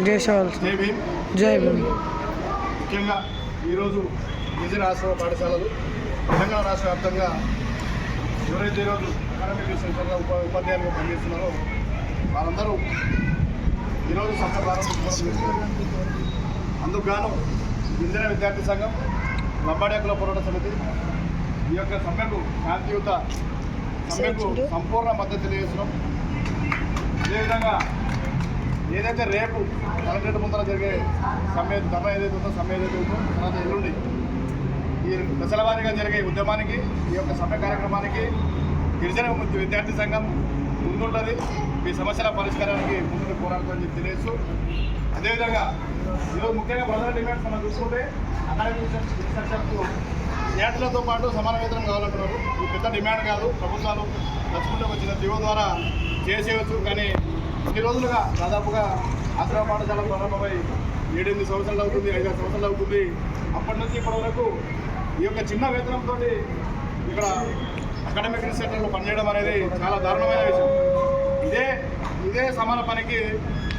జై భీమ్. జై భీమ్. ముఖ్యంగా ఈరోజు గిరిజన ఆశ్రమ పాఠశాలలు తెలంగాణ రాష్ట్ర వ్యాప్తంగా ఎవరైతే ఈరోజు అకాడమిక్ సెంటర్గా ఉపాధ్యాయులుగా పనిచేస్తున్నారో వాళ్ళందరూ ఈరోజు సమ్మె ప్రారంభించుకోవడం. అందుకు గాను గిరిజన విద్యార్థి సంఘం, లంబాడి హక్కుల పోరాట సమితి ఈ యొక్క సమ్మెకు శాంతియుత సమ్మెకు సంపూర్ణ మద్దతు తెలియజేస్తున్నాం. అదేవిధంగా ఏదైతే రేపు కలెక్టరేట్ ముందర జరిగే ధర్నా ఏదైతే ఉందో సమ్మె ఏదైతే ఉందో తర్వాత ఎల్లుండి ఈ దశల వారీగా జరిగే ఉద్యమానికి ఈ యొక్క సమ్మె కార్యక్రమానికి గిరిజన విద్యార్థి సంఘం ముందుంటుంది. ఈ సమస్యల పరిష్కారానికి ముందు పోరాడుతుందని చెప్పి తెలియజేస్తూ, అదేవిధంగా ఈరోజు ముఖ్యంగా ప్రధాన డిమాండ్స్ మనం చూసుకుంటే అకాడమిక్ ఇన్స్ట్రక్టర్కు ఏటలతో పాటు సమాన వేతనం కావాలంటున్నారు. ఇది పెద్ద డిమాండ్ కాదు, ప్రభుత్వాలు నచ్చుకుంటే వచ్చిన జీవో ద్వారా చేసేయచ్చు. కానీ ఇన్ని రోజులుగా దాదాపుగా ఆశ్రమ పాఠశాల ప్రారంభమై 7-8 సంవత్సరాలు అవుతుంది, 5-6 సంవత్సరాలు అవుతుంది. అప్పటి నుంచి ఇప్పటి వరకు ఈ యొక్క చిన్న వేతనంతో ఇక్కడ అకాడమిక్ సెంటర్లో పనిచేయడం అనేది చాలా దారుణమైన విషయం. ఇదే సమాన పనికి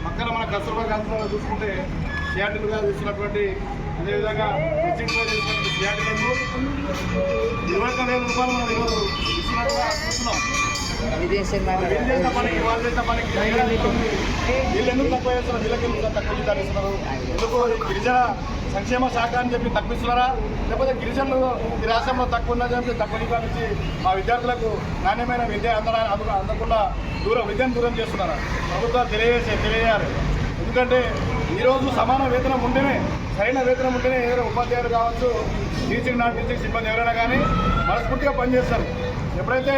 పక్కన మన కస్తూర్బా గాంధీ చూసుకుంటే సిఆర్టీలుగా తీసుకున్నటువంటి, అదేవిధంగా డిస్ట్రిక్ట్లో చేసినటువంటి సిఆర్టీలకు 29,000 రూపాయలు మనం ఈరోజు ఇస్తున్నట్టుగా చూస్తున్నాం. వీళ్ళు ఎందుకు తక్కువ చేస్తున్నారు? వీళ్ళకి తక్కువ జీతాలు ఇస్తున్నారు. ఎందుకు గిరిజన సంక్షేమ శాఖ అని చెప్పి తక్కువిస్తున్నారా? లేకపోతే గిరిజనులు ఈ రాష్ట్రంలో తక్కువ ఉన్నదని చెప్పి తక్కువ జీతాలు ఇచ్చి మా విద్యార్థులకు నాణ్యమైన విద్య అందకుండా విద్యను దూరం చేస్తున్నారా? ప్రభుత్వాలు తెలియజేయాలి. ఎందుకంటే ఈరోజు సమాన వేతనం ఉంటేనే, సరైన వేతనం ఉంటేనే ఏదైనా ఉపాధ్యాయులు కావచ్చు, టీచింగ్ నాన్ టీచింగ్ సిబ్బంది ఎవరైనా కానీ మనస్ఫూర్తిగా పనిచేస్తారు. ఎప్పుడైతే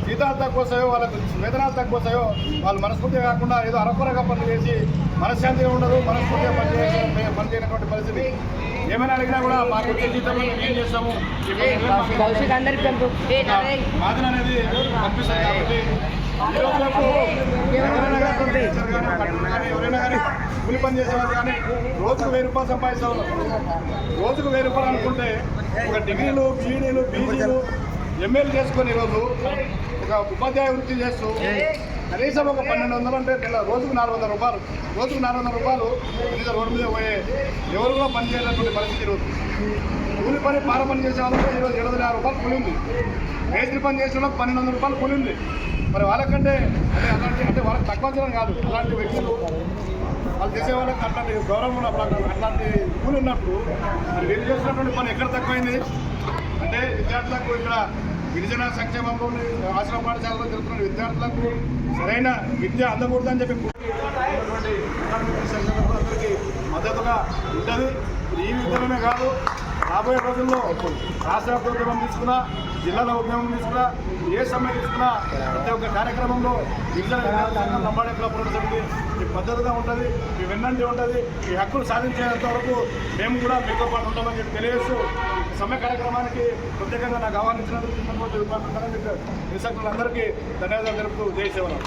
జీతాలు తక్కువ వస్తాయో, వాళ్ళకు వేతనాలు తక్కువ వస్తాయో, వాళ్ళు మనస్ఫూర్తిగా కాకుండా ఏదో అరకొరగా పనులు చేసి మనశ్శాంతిగా ఉండదు, మనస్ఫూర్తిగా పనిచేయనటువంటి పరిస్థితి. ఏమైనా అడిగినా కూడా మాకు వచ్చే జీతంలో మేము ఏం చేస్తాము బాధన అనేది కనిపిస్తుంది. కాబట్టి ఎవరైనా కానీ కూలి పని చేసేవాళ్ళు కానీ రోజుకు 1000 రూపాయలు సంపాదిస్తూ ఉన్నారు. రోజుకు 1000 రూపాయలు అనుకుంటే ఒక డిగ్రీలు, బీఈడీలు, పీజీలు, ఎంఏలు చేసుకొని ఈరోజు ఒక ఉపాధ్యాయ వృత్తి చేస్తూ కనీసం ఒక 1200 అంటే రోజుకు 400 రూపాయలు, రోజుకు 400 రూపాయలు కనీసం రోడ్డు మీద పోయే ఎవరు కూడా పని చేయనటువంటి పరిస్థితి. ఈరోజు కూలి పని పార పని చేసే వాళ్ళకి ఈరోజు 750 రూపాయలు కూలి ఉంది. మేస్త్రి పని చేసే వాళ్ళకి 1200 రూపాయలు కూలి ఉంది. మరి వాళ్ళకంటే అంటే వాళ్ళకి తక్కువ చేయడం కాదు, అలాంటి వ్యక్తులు వాళ్ళు చేసే వాళ్ళకి అట్లాంటి గౌరవం ఉన్నప్పుడు, అట్లాంటి కూలి ఉన్నప్పుడు మరి వీళ్ళు చేసినటువంటి పని ఎక్కడ తక్కువైంది అంటే విద్యార్థులకు ఇక్కడ గిరిజన సంక్షేమంలో ఆశ్రమ పాఠశాలలో జరుగుతున్న విద్యార్థులకు సరైన విద్య అందకూడదని చెప్పి అందరికీ మద్దతుగా ఉంటుంది. ఈ విధంగానే కాదు, రాబోయే రోజుల్లో రాష్ట్ర ఉద్యమం తీసుకున్నా, జిల్లాల ఉద్యమం తీసుకున్నా, ఏ సమయం తీసుకున్నా ప్రతి ఒక్క కార్యక్రమంలో గిరిజన లంబాడి హక్కుల పోరాట సమితి మీ పద్ధతిగా ఉంటుంది, మీ వెన్నంటి ఉంటుంది. ఈ హక్కులు సాధించేంత వరకు మేము కూడా మీతో పాటు ఉంటామని చెప్పి తెలియజేస్తూ సమ్మె కార్యక్రమానికి ప్రత్యేకంగా నాకు ఆహ్వానించినందుకు నిరుసక్తులందరికీ ధన్యవాదాలు తెలుపుతూ జై సేవలు.